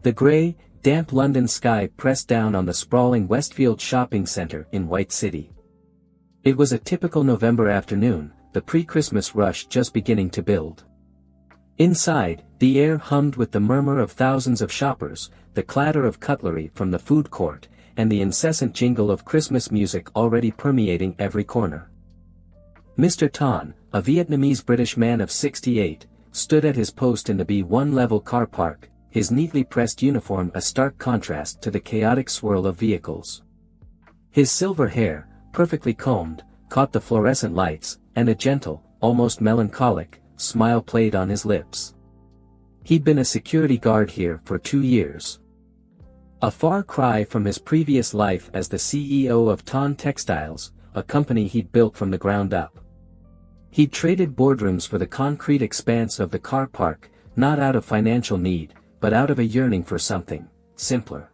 The grey, damp London sky pressed down on the sprawling Westfield shopping centre in White City. It was a typical November afternoon, the pre-Christmas rush just beginning to build. Inside, the air hummed with the murmur of thousands of shoppers, the clatter of cutlery from the food court, and the incessant jingle of Christmas music already permeating every corner. Mr. Tan, a Vietnamese-British man of 68, stood at his post in the B1 level car park, his neatly pressed uniform a stark contrast to the chaotic swirl of vehicles. His silver hair, perfectly combed, caught the fluorescent lights, and a gentle, almost melancholic, smile played on his lips. He'd been a security guard here for 2 years. A far cry from his previous life as the CEO of Tan Textiles, a company he'd built from the ground up. He'd traded boardrooms for the concrete expanse of the car park, not out of financial need, but out of a yearning for something simpler.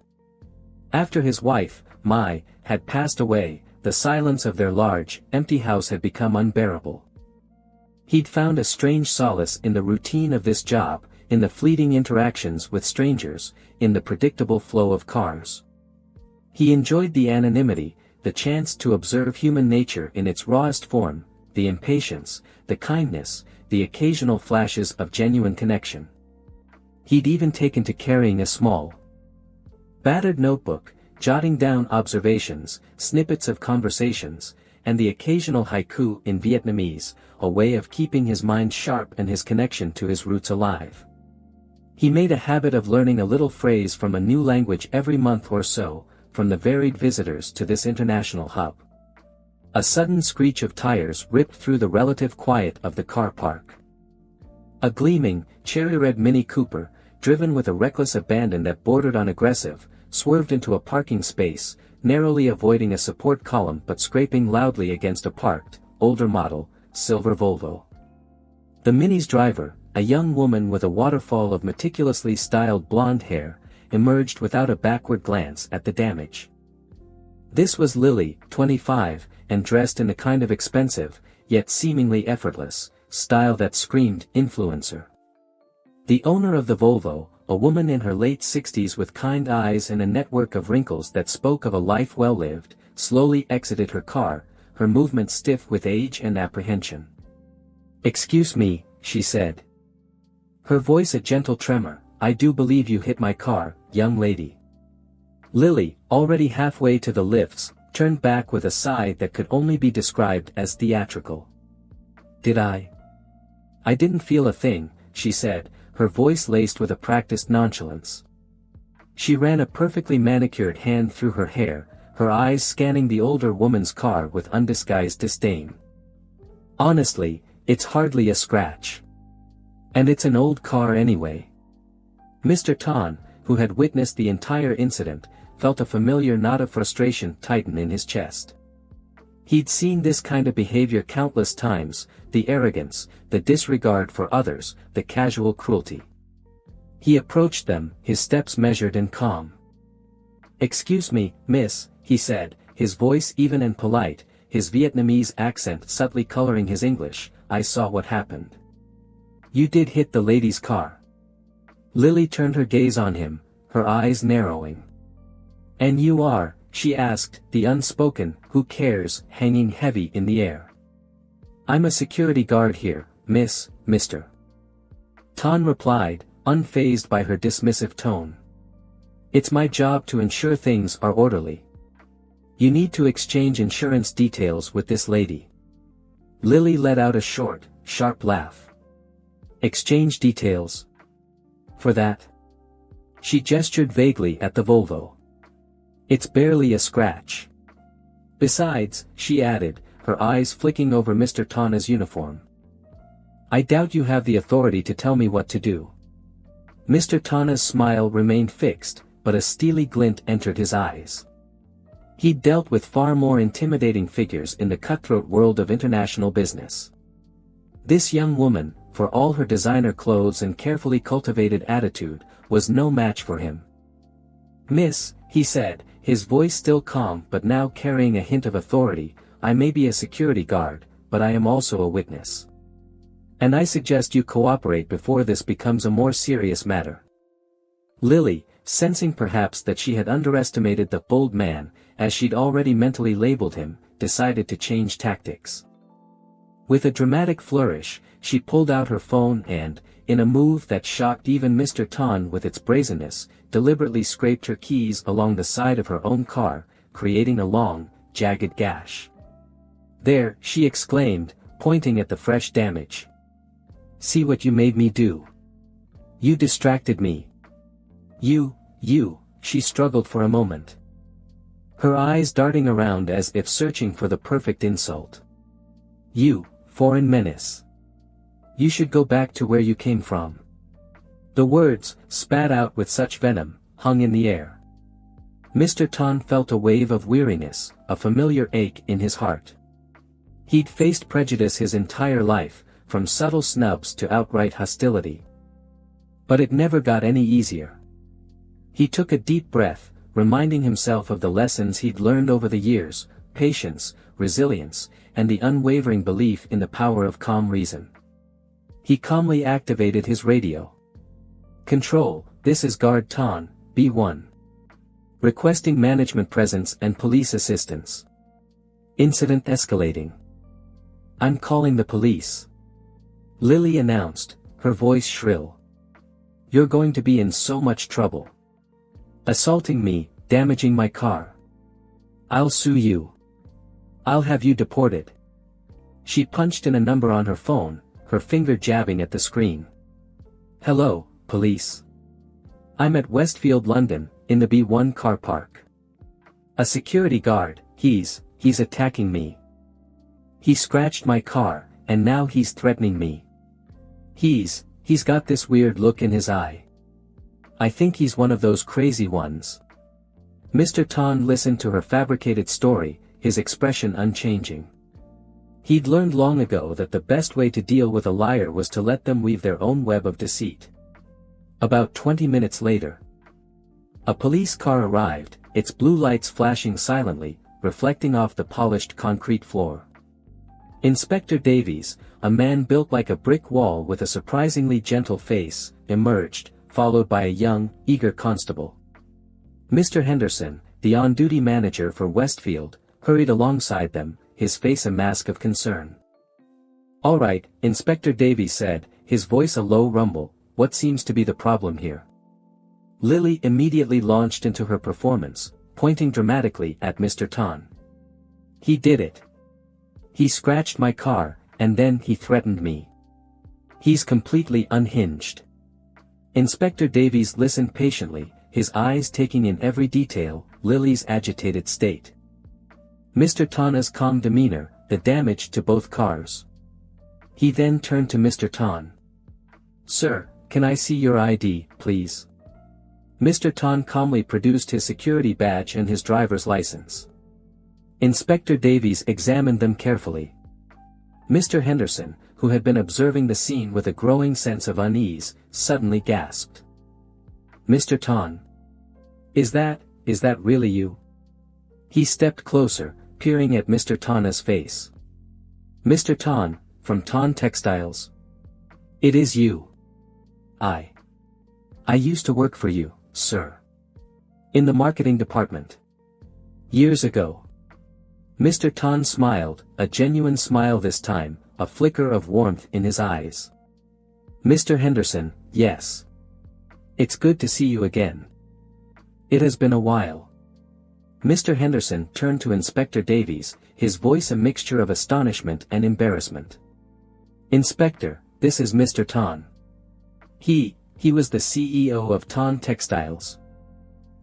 After his wife, Mai, had passed away, the silence of their large, empty house had become unbearable. He'd found a strange solace in the routine of this job, in the fleeting interactions with strangers, in the predictable flow of cars. He enjoyed the anonymity, the chance to observe human nature in its rawest form, the impatience, the kindness, the occasional flashes of genuine connection. He'd even taken to carrying a small, battered notebook, jotting down observations, snippets of conversations, and the occasional haiku in Vietnamese, a way of keeping his mind sharp and his connection to his roots alive. He made a habit of learning a little phrase from a new language every month or so, from the varied visitors to this international hub. A sudden screech of tires ripped through the relative quiet of the car park. A gleaming, cherry-red Mini Cooper, driven with a reckless abandon that bordered on aggressive, swerved into a parking space, narrowly avoiding a support column but scraping loudly against a parked, older model, silver Volvo. The Mini's driver, a young woman with a waterfall of meticulously styled blonde hair, emerged without a backward glance at the damage. This was Lily, 25, and dressed in a kind of expensive, yet seemingly effortless, style that screamed influencer. The owner of the Volvo, a woman in her late 60s with kind eyes and a network of wrinkles that spoke of a life well lived, slowly exited her car, her movements stiff with age and apprehension. "Excuse me," she said. Her voice a gentle tremor, "I do believe you hit my car, young lady." Lily, already halfway to the lifts, turned back with a sigh that could only be described as theatrical. "Did I? I didn't feel a thing," she said, her voice laced with a practiced nonchalance. She ran a perfectly manicured hand through her hair, her eyes scanning the older woman's car with undisguised disdain. "Honestly, it's hardly a scratch. And it's an old car anyway." Mr. Tan, who had witnessed the entire incident, felt a familiar knot of frustration tighten in his chest. He'd seen this kind of behavior countless times, the arrogance, the disregard for others, the casual cruelty. He approached them, his steps measured and calm. "Excuse me, miss," he said, his voice even and polite, his Vietnamese accent subtly coloring his English, "I saw what happened. You did hit the lady's car." Lily turned her gaze on him, her eyes narrowing. "And you are?" she asked, the unspoken, "who cares," hanging heavy in the air. "I'm a security guard here, miss, Mr. Tan replied, unfazed by her dismissive tone. "It's my job to ensure things are orderly. You need to exchange insurance details with this lady." Lily let out a short, sharp laugh. "Exchange details? For that?" She gestured vaguely at the Volvo. "It's barely a scratch. Besides," she added, her eyes flicking over Mr. Tan's uniform, "I doubt you have the authority to tell me what to do." Mr. Tan's smile remained fixed, but a steely glint entered his eyes. He'd dealt with far more intimidating figures in the cutthroat world of international business. This young woman, for all her designer clothes and carefully cultivated attitude, was no match for him. "Miss," he said, his voice still calm but now carrying a hint of authority, "I may be a security guard, but I am also a witness. And I suggest you cooperate before this becomes a more serious matter." Lily, sensing perhaps that she had underestimated the bold man, as she'd already mentally labeled him, decided to change tactics. With a dramatic flourish, she pulled out her phone and, in a move that shocked even Mr. Tan with its brazenness, deliberately scraped her keys along the side of her own car, creating a long, jagged gash. "There," she exclaimed, pointing at the fresh damage. "See what you made me do. You distracted me. You," she struggled for a moment, her eyes darting around as if searching for the perfect insult. "You, foreign menace. You should go back to where you came from." The words, spat out with such venom, hung in the air. Mr. Tan felt a wave of weariness, a familiar ache in his heart. He'd faced prejudice his entire life, from subtle snubs to outright hostility. But it never got any easier. He took a deep breath, reminding himself of the lessons he'd learned over the years: patience, resilience, and the unwavering belief in the power of calm reason. He calmly activated his radio. "Control, this is Guard Tan, B1. Requesting management presence and police assistance. Incident escalating. I'm calling the police," Lily announced, her voice shrill. "You're going to be in so much trouble. Assaulting me, damaging my car. I'll sue you. I'll have you deported." She punched in a number on her phone, her finger jabbing at the screen. "Hello, police. I'm at Westfield, London, in the B1 car park. A security guard, he's attacking me. He scratched my car, and now he's threatening me. He's got this weird look in his eye. I think he's one of those crazy ones." Mr. Tan listened to her fabricated story, his expression unchanging. He'd learned long ago that the best way to deal with a liar was to let them weave their own web of deceit. About 20 minutes later, a police car arrived, its blue lights flashing silently, reflecting off the polished concrete floor. Inspector Davies, a man built like a brick wall with a surprisingly gentle face, emerged, followed by a young, eager constable. Mr. Henderson, the on-duty manager for Westfield, hurried alongside them, his face a mask of concern. "All right," Inspector Davies said, his voice a low rumble, "what seems to be the problem here?" Lily immediately launched into her performance, pointing dramatically at Mr. Tan. "He did it. He scratched my car, and then he threatened me. He's completely unhinged." Inspector Davies listened patiently, his eyes taking in every detail: Lily's agitated state, Mr. Tan's calm demeanor, the damage to both cars. He then turned to Mr. Tan. "Sir, can I see your ID, please?" Mr. Tan calmly produced his security badge and his driver's license. Inspector Davies examined them carefully. Mr. Henderson, who had been observing the scene with a growing sense of unease, suddenly gasped. "Mr. Tan. Is that really you?" He stepped closer, peering at Mr. Tan's face. "Mr. Tan, from Tan Textiles. It is you. I used to work for you, sir. In the marketing department. Years ago." Mr. Tan smiled, a genuine smile this time, a flicker of warmth in his eyes. "Mr. Henderson, yes. It's good to see you again. It has been a while." Mr. Henderson turned to Inspector Davies, his voice a mixture of astonishment and embarrassment. "Inspector, this is Mr. Tan. He was the CEO of Tan Textiles.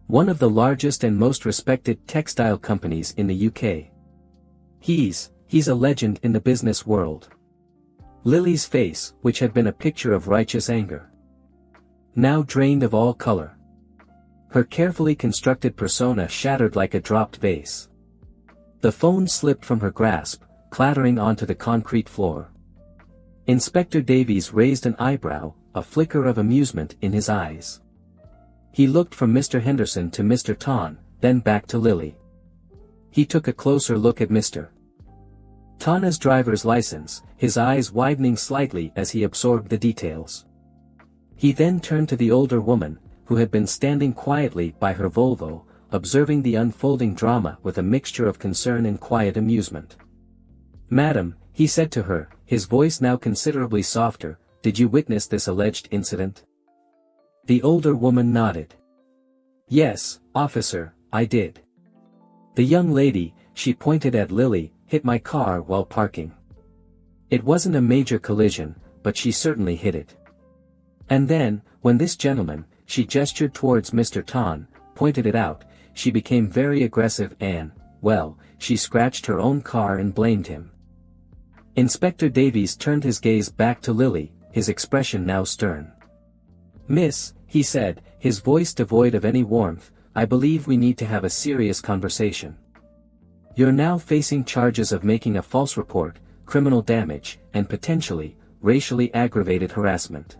One of the largest and most respected textile companies in the UK. He's a legend in the business world." Lily's face, which had been a picture of righteous anger, now drained of all color. Her carefully constructed persona shattered like a dropped vase. The phone slipped from her grasp, clattering onto the concrete floor. Inspector Davies raised an eyebrow, a flicker of amusement in his eyes. He looked from Mr. Henderson to Mr. Tan, then back to Lily. He took a closer look at Mr. Tan's driver's license, his eyes widening slightly as he absorbed the details. He then turned to the older woman, who had been standing quietly by her Volvo, observing the unfolding drama with a mixture of concern and quiet amusement. "Madam," he said to her, his voice now considerably softer, "did you witness this alleged incident?" The older woman nodded. "Yes, officer, I did. The young lady," she pointed at Lily, "hit my car while parking. It wasn't a major collision, but she certainly hit it. And then, when this gentleman," she gestured towards Mr. Tan, "pointed it out, she became very aggressive and, well, she scratched her own car and blamed him." Inspector Davies turned his gaze back to Lily, his expression now stern. "Miss," he said, his voice devoid of any warmth, "I believe we need to have a serious conversation. You're now facing charges of making a false report, criminal damage, and potentially, racially aggravated harassment."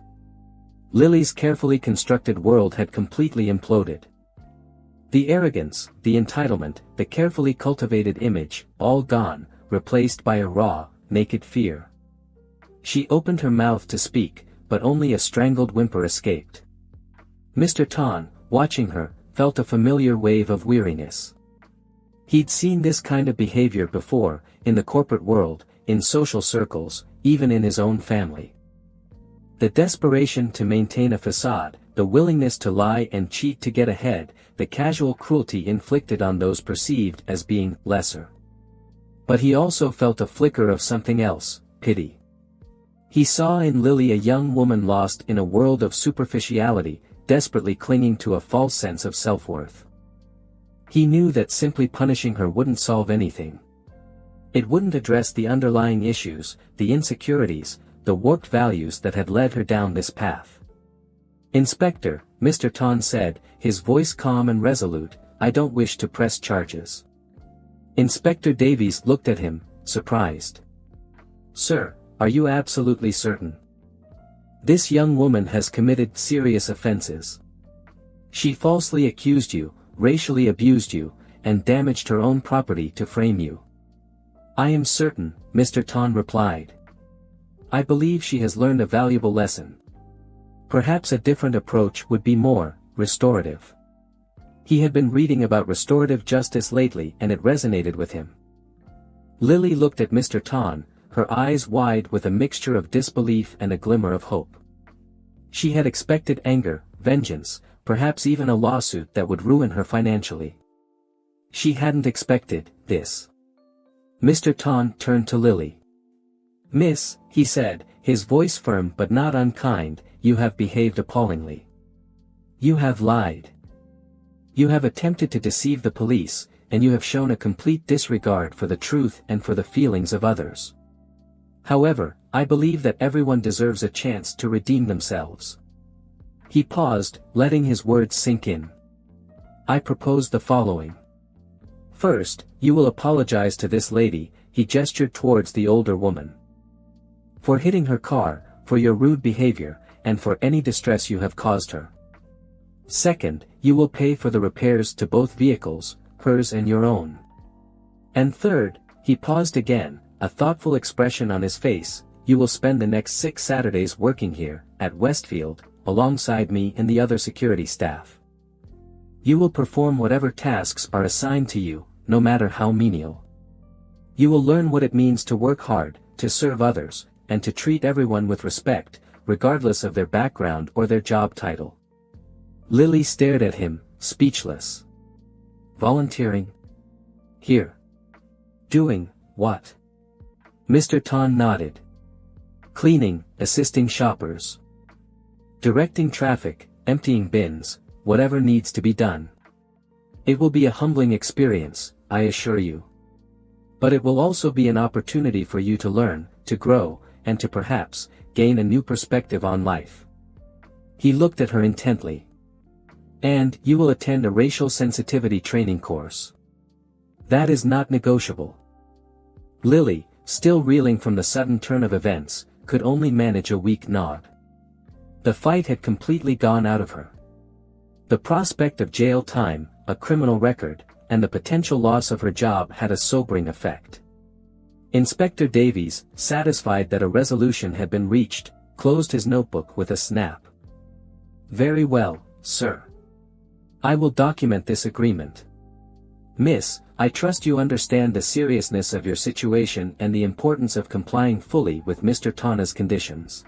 Lily's carefully constructed world had completely imploded. The arrogance, the entitlement, the carefully cultivated image, all gone, replaced by a raw, naked fear. She opened her mouth to speak, but only a strangled whimper escaped. Mr. Tan, watching her, felt a familiar wave of weariness. He'd seen this kind of behavior before, in the corporate world, in social circles, even in his own family. The desperation to maintain a facade, the willingness to lie and cheat to get ahead, the casual cruelty inflicted on those perceived as being lesser. But he also felt a flicker of something else, pity. He saw in Lily a young woman lost in a world of superficiality, desperately clinging to a false sense of self-worth. He knew that simply punishing her wouldn't solve anything. It wouldn't address the underlying issues, the insecurities, the warped values that had led her down this path. "Inspector," Mr. Tan said, his voice calm and resolute, "I don't wish to press charges." Inspector Davies looked at him, surprised. "Sir, are you absolutely certain? This young woman has committed serious offenses. She falsely accused you, racially abused you, and damaged her own property to frame you." "I am certain," Mr. Tan replied. "I believe she has learned a valuable lesson. Perhaps a different approach would be more restorative." He had been reading about restorative justice lately and it resonated with him. Lily looked at Mr. Tan, her eyes wide with a mixture of disbelief and a glimmer of hope. She had expected anger, vengeance, perhaps even a lawsuit that would ruin her financially. She hadn't expected this. Mr. Tan turned to Lily. "Miss," he said, his voice firm but not unkind, "you have behaved appallingly. You have lied. You have attempted to deceive the police, and you have shown a complete disregard for the truth and for the feelings of others. However, I believe that everyone deserves a chance to redeem themselves." He paused, letting his words sink in. "I propose the following. First, you will apologize to this lady," he gestured towards the older woman, "for hitting her car, for your rude behavior, and for any distress you have caused her. Second, you will pay for the repairs to both vehicles, hers and your own. And third," he paused again, a thoughtful expression on his face, "you will spend the next 6 Saturdays working here, at Westfield, alongside me and the other security staff. You will perform whatever tasks are assigned to you, no matter how menial. You will learn what it means to work hard, to serve others, and to treat everyone with respect, regardless of their background or their job title." Lily stared at him, speechless. "Volunteering? Here? Doing what?" Mr. Tan nodded. "Cleaning, assisting shoppers. Directing traffic, emptying bins, whatever needs to be done. It will be a humbling experience, I assure you. But it will also be an opportunity for you to learn, to grow, and to perhaps, gain a new perspective on life." He looked at her intently. "And you will attend a racial sensitivity training course. That is not negotiable." Lily, still reeling from the sudden turn of events, could only manage a weak nod. The fight had completely gone out of her. The prospect of jail time, a criminal record, and the potential loss of her job had a sobering effect. Inspector Davies, satisfied that a resolution had been reached, closed his notebook with a snap. "Very well, sir. I will document this agreement. Miss, I trust you understand the seriousness of your situation and the importance of complying fully with Mr. Tana's conditions.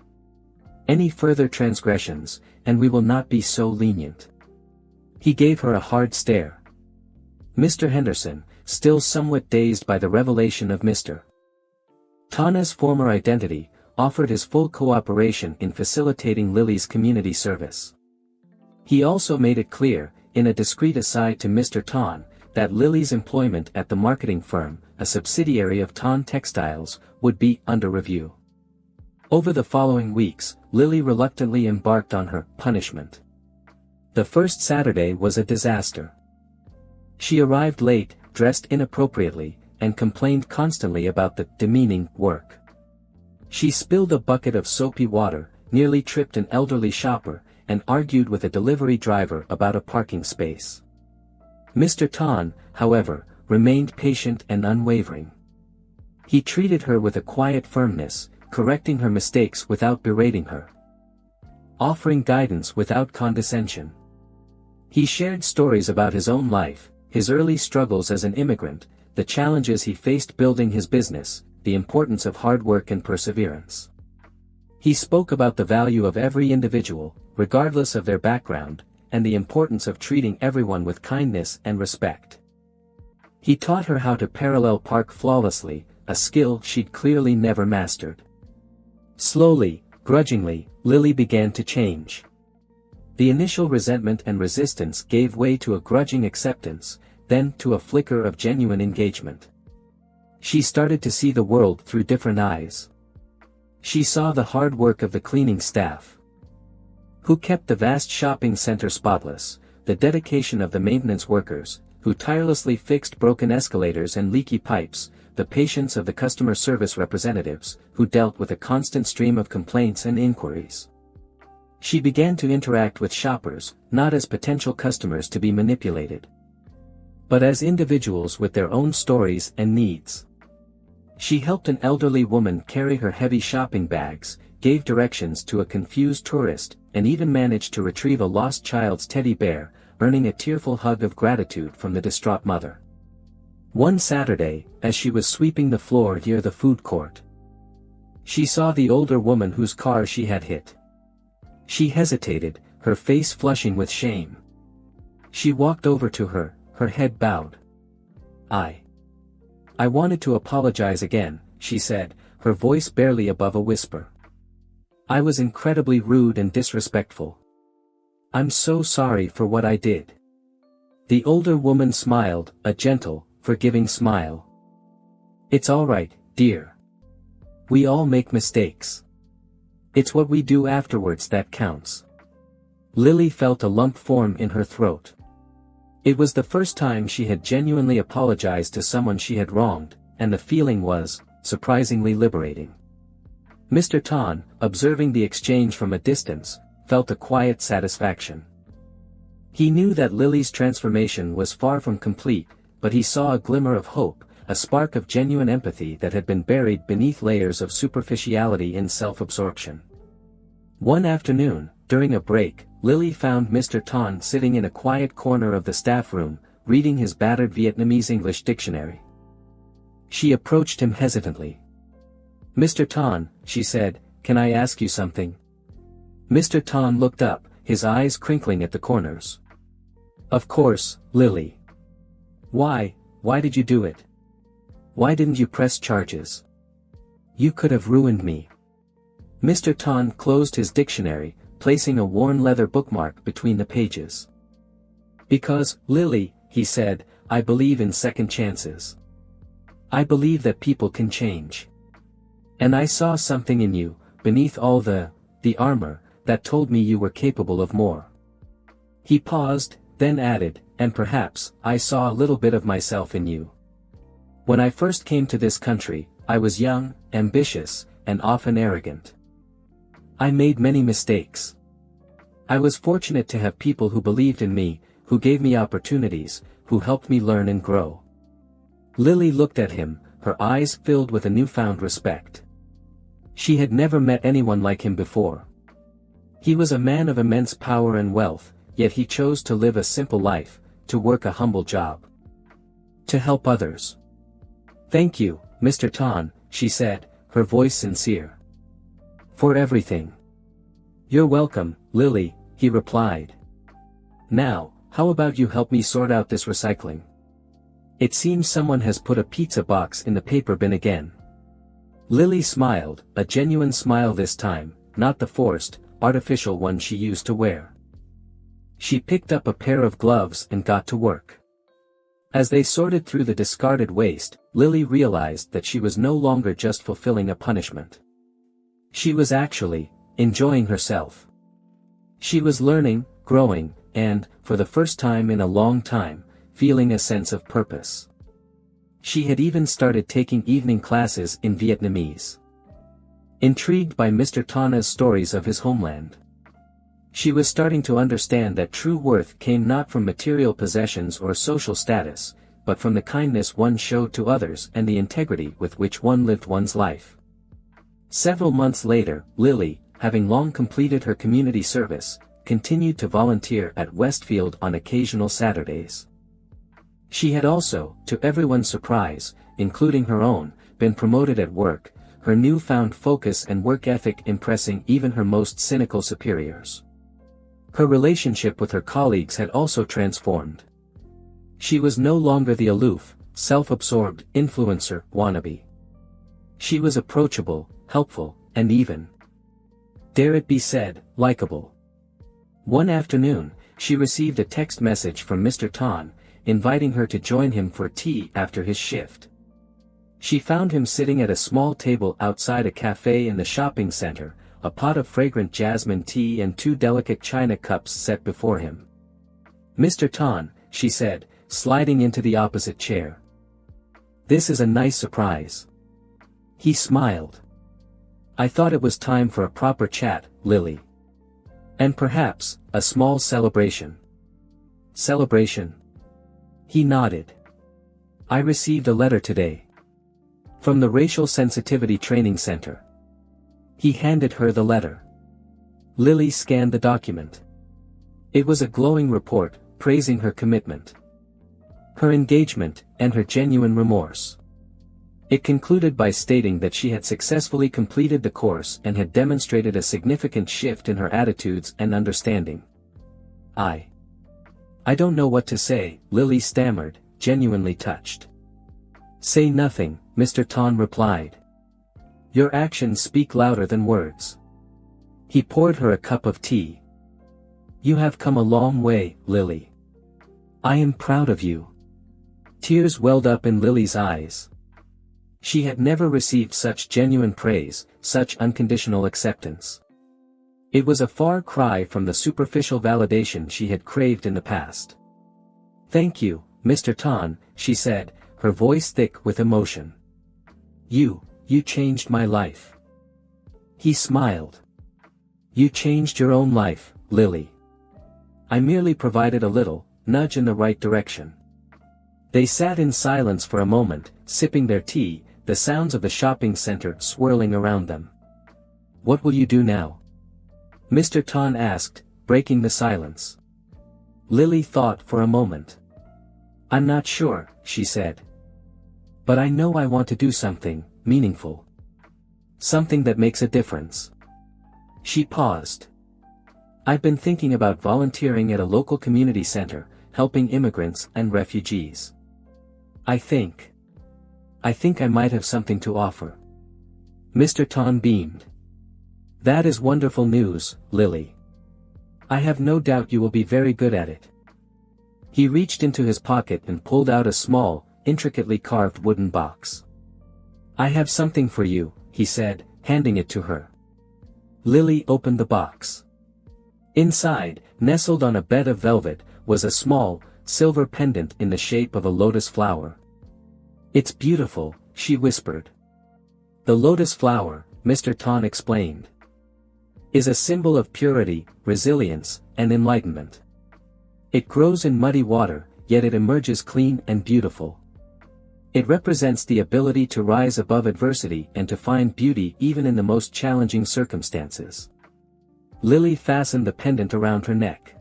Any further transgressions, and we will not be so lenient. He gave her a hard stare. Mr. Henderson, still somewhat dazed by the revelation of Mr. Tana's former identity, offered his full cooperation in facilitating Lily's community service. He also made it clear, in a discreet aside to Mr. Tan, that Lily's employment at the marketing firm, a subsidiary of Tan Textiles, would be under review. Over the following weeks, Lily reluctantly embarked on her punishment. The first Saturday was a disaster. She arrived late, dressed inappropriately, and complained constantly about the demeaning work. She spilled a bucket of soapy water, nearly tripped an elderly shopper, and argued with a delivery driver about a parking space. Mr. Tan, however, remained patient and unwavering. He treated her with a quiet firmness, correcting her mistakes without berating her, offering guidance without condescension. He shared stories about his own life, his early struggles as an immigrant, the challenges he faced building his business, the importance of hard work and perseverance. He spoke about the value of every individual, regardless of their background, and the importance of treating everyone with kindness and respect. He taught her how to parallel park flawlessly, a skill she'd clearly never mastered. Slowly, grudgingly, Lily began to change. The initial resentment and resistance gave way to a grudging acceptance, then to a flicker of genuine engagement. She started to see the world through different eyes. She saw the hard work of the cleaning staff, who kept the vast shopping center spotless, the dedication of the maintenance workers, who tirelessly fixed broken escalators and leaky pipes, the patience of the customer service representatives, who dealt with a constant stream of complaints and inquiries. She began to interact with shoppers, not as potential customers to be manipulated, but as individuals with their own stories and needs. She helped an elderly woman carry her heavy shopping bags, gave directions to a confused tourist, and even managed to retrieve a lost child's teddy bear, earning a tearful hug of gratitude from the distraught mother. One Saturday, as she was sweeping the floor near the food court, she saw the older woman whose car she had hit. She hesitated, her face flushing with shame. She walked over to her, her head bowed. I wanted to apologize again, she said, her voice barely above a whisper. I was incredibly rude and disrespectful. I'm so sorry for what I did. The older woman smiled, a gentle, forgiving smile. It's all right, dear. We all make mistakes. It's what we do afterwards that counts. Lily felt a lump form in her throat. It was the first time she had genuinely apologized to someone she had wronged, and the feeling was, surprisingly liberating. Mr. Tan, observing the exchange from a distance, felt a quiet satisfaction. He knew that Lily's transformation was far from complete, but he saw a glimmer of hope, a spark of genuine empathy that had been buried beneath layers of superficiality and self-absorption. One afternoon, during a break, Lily found Mr. Tan sitting in a quiet corner of the staff room, reading his battered Vietnamese English dictionary. She approached him hesitantly. Mr. Tan, she said, can I ask you something? Mr. Tan looked up, his eyes crinkling at the corners. Of course, Lily. Why did you do it? Why didn't you press charges? You could have ruined me. Mr. Tan closed his dictionary, placing a worn leather bookmark between the pages. Because, Lily, he said, I believe in second chances. I believe that people can change. And I saw something in you, beneath all the armor, that told me you were capable of more. He paused, then added, and perhaps, I saw a little bit of myself in you. When I first came to this country, I was young, ambitious, and often arrogant. I made many mistakes. I was fortunate to have people who believed in me, who gave me opportunities, who helped me learn and grow. Lily looked at him, her eyes filled with a newfound respect. She had never met anyone like him before. He was a man of immense power and wealth, yet he chose to live a simple life, to work a humble job. To help others. "Thank you, Mr. Tan," she said, her voice sincere. "For everything." "You're welcome, Lily," he replied. "Now, how about you help me sort out this recycling? It seems someone has put a pizza box in the paper bin again." Lily smiled, a genuine smile this time, not the forced, artificial one she used to wear. She picked up a pair of gloves and got to work. As they sorted through the discarded waste, Lily realized that she was no longer just fulfilling a punishment. She was actually enjoying herself. She was learning, growing, and, for the first time in a long time, feeling a sense of purpose. She had even started taking evening classes in Vietnamese. Intrigued by Mr. Tan's stories of his homeland, she was starting to understand that true worth came not from material possessions or social status, but from the kindness one showed to others and the integrity with which one lived one's life. Several months later, Lily, having long completed her community service, continued to volunteer at Westfield on occasional Saturdays. She had also, to everyone's surprise, including her own, been promoted at work, her newfound focus and work ethic impressing even her most cynical superiors. Her relationship with her colleagues had also transformed. She was no longer the aloof, self-absorbed influencer wannabe. She was approachable, helpful, and even, dare it be said, likable. One afternoon, she received a text message from Mr. Tan, inviting her to join him for tea after his shift. She found him sitting at a small table outside a cafe in the shopping center, a pot of fragrant jasmine tea and two delicate china cups set before him. "Mr. Tan," she said, sliding into the opposite chair. "This is a nice surprise." He smiled. "I thought it was time for a proper chat, Lily. And perhaps, a small celebration." "Celebration?" He nodded. "I received a letter today. From the Racial Sensitivity Training Center." He handed her the letter. Lily scanned the document. It was a glowing report, praising her commitment, her engagement, and her genuine remorse. It concluded by stating that she had successfully completed the course and had demonstrated a significant shift in her attitudes and understanding. I don't know what to say," Lily stammered, genuinely touched. "Say nothing," Mr. Tan replied. "Your actions speak louder than words." He poured her a cup of tea. "You have come a long way, Lily. I am proud of you." Tears welled up in Lily's eyes. She had never received such genuine praise, such unconditional acceptance. It was a far cry from the superficial validation she had craved in the past. "Thank you, Mr. Tan," she said, her voice thick with emotion. You changed my life." He smiled. "You changed your own life, Lily. I merely provided a little nudge in the right direction." They sat in silence for a moment, sipping their tea, the sounds of the shopping center swirling around them. "What will you do now?" Mr. Tan asked, breaking the silence. Lily thought for a moment. "I'm not sure," she said. "But I know I want to do something meaningful. Something that makes a difference." She paused. "I've been thinking about volunteering at a local community center, helping immigrants and refugees. I think I might have something to offer." Mr. Tan beamed. "That is wonderful news, Lily. I have no doubt you will be very good at it." He reached into his pocket and pulled out a small, intricately carved wooden box. "I have something for you," he said, handing it to her. Lily opened the box. Inside, nestled on a bed of velvet, was a small, silver pendant in the shape of a lotus flower. "It's beautiful," she whispered. "The lotus flower," Mr. Tan explained, "is a symbol of purity, resilience, and enlightenment. It grows in muddy water, yet it emerges clean and beautiful. It represents the ability to rise above adversity and to find beauty even in the most challenging circumstances." Lily fastened the pendant around her neck.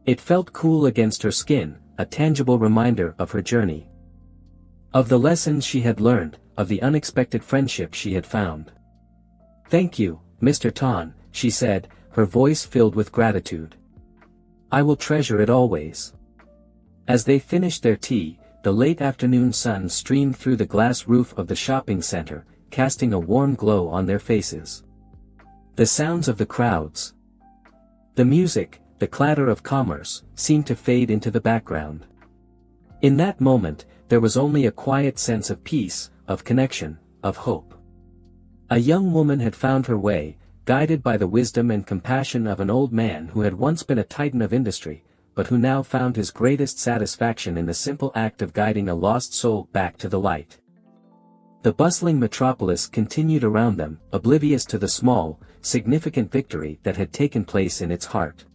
It felt cool against her skin, a tangible reminder of her journey. Of the lessons she had learned, of the unexpected friendship she had found. "Thank you, Mr. Tan," she said, her voice filled with gratitude. "I will treasure it always." As they finished their tea, the late afternoon sun streamed through the glass roof of the shopping center, casting a warm glow on their faces. The sounds of the crowds, the music, the clatter of commerce, seemed to fade into the background. In that moment, there was only a quiet sense of peace, of connection, of hope. A young woman had found her way, guided by the wisdom and compassion of an old man who had once been a titan of industry, but who now found his greatest satisfaction in the simple act of guiding a lost soul back to the light. The bustling metropolis continued around them, oblivious to the small, significant victory that had taken place in its heart.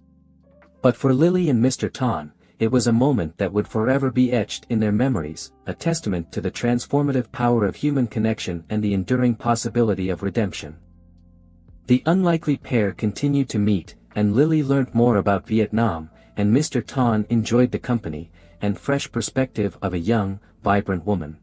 But for Lily and Mr. Tan, it was a moment that would forever be etched in their memories, a testament to the transformative power of human connection and the enduring possibility of redemption. The unlikely pair continued to meet, and Lily learned more about Vietnam, and Mr. Tan enjoyed the company and fresh perspective of a young, vibrant woman.